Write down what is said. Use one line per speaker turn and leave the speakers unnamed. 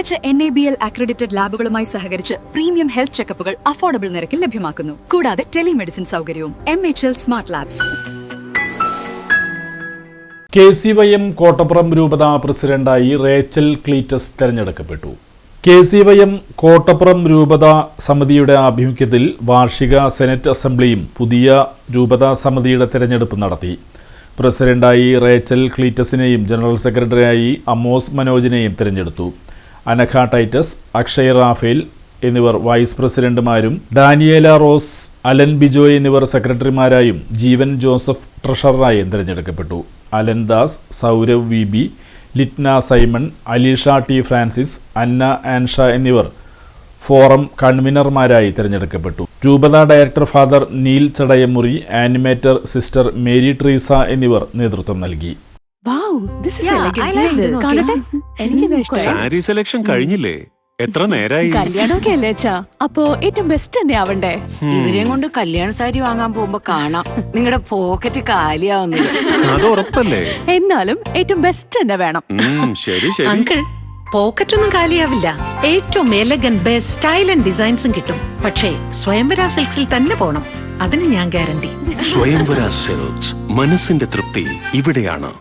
മികച്ച NABL accredited ലാബുകളുമായി സഹകരിച്ച് premium health ചെക്കപ്പുകൾ affordable നിരക്കിൽ ലഭ്യമാക്കുന്നു. കൂടാതെ ടെലിമെഡിസിൻ സൗകര്യവും. MHL smart labs.
KCYM Kottappuram രൂപത പ്രസിഡന്റായി റേച്ചൽ ക്ലീറ്റസ് തെരഞ്ഞെടുക്കപ്പെട്ടു. KCYM കോട്ടപ്പുറം രൂപത സമിതിയുടെ ആഭിമുഖ്യത്തിൽ വാർഷിക സെനറ്റ് അസംബ്ലിയും പുതിയ രൂപത സമിതിയുടെ തെരഞ്ഞെടുപ്പ് നടത്തി. പ്രസിഡന്റായി റേച്ചൽ ക്ലീറ്റസിനെയും ജനറൽ സെക്രട്ടറിയായി അമോസ് മനോജിനെയും തിരഞ്ഞെടുത്തു. അനഘ ടൈറ്റസ്, അക്ഷയ് റാഫേൽ എന്നിവർ വൈസ് പ്രസിഡന്റുമാരും ഡാനിയേല റോസ്, അലൻ ബിജോയ് എന്നിവർ സെക്രട്ടറിമാരായും ജീവൻ ജോസഫ് ട്രഷററായും തിരഞ്ഞെടുക്കപ്പെട്ടു. Alan Das, Saurav VB, Litna Simon, Aleesha T Francis, Anna Ansha എന്നിവർ ഫോറം കൺവീനർമാരായി തിരഞ്ഞെടുക്കപ്പെട്ടു. രൂപത director father Neil Chadayamuri, animator sister Mary Treesa എന്നിവർ നേതൃത്വം നൽകി.
സാരി സെലക്ഷൻ കഴിഞ്ഞില്ലേ? എത്ര നേരായി?
കല്യാണമൊക്കെ അല്ലേ അച്ഛാ? അപ്പോ ഏറ്റവും ബെസ്റ്റ് തന്നെ ആവണ്ടേ?
ഇവരെയും കൊണ്ട് കല്യാണ സാരി വാങ്ങാൻ പോകുമ്പോ കാണാം നിങ്ങളുടെ പോക്കറ്റ് കാലിയാവുന്നത്.
അത് ഉറപ്പല്ലേ?
എന്നാലും ഏറ്റവും ബെസ്റ്റ് തന്നെ വേണം.
ശരി ശരി.
അങ്കിൾ, പോക്കറ്റ് ഒന്നും കാലിയാവില്ല. ഏറ്റവും എലഗൻ ബെസ്റ്റ് സ്റ്റൈൽ ആൻഡ് ഡിസൈൻസും കിട്ടും. പക്ഷേ സ്വയംവര സിൽക്സിൽ തന്നെ പോണം. അതിന് ഞാൻ ഗ്യാരണ്ടി.
സ്വയംവര സിൽക്സ്, മനസ്സിന്റെ തൃപ്തി ഇവിടെയാണ്.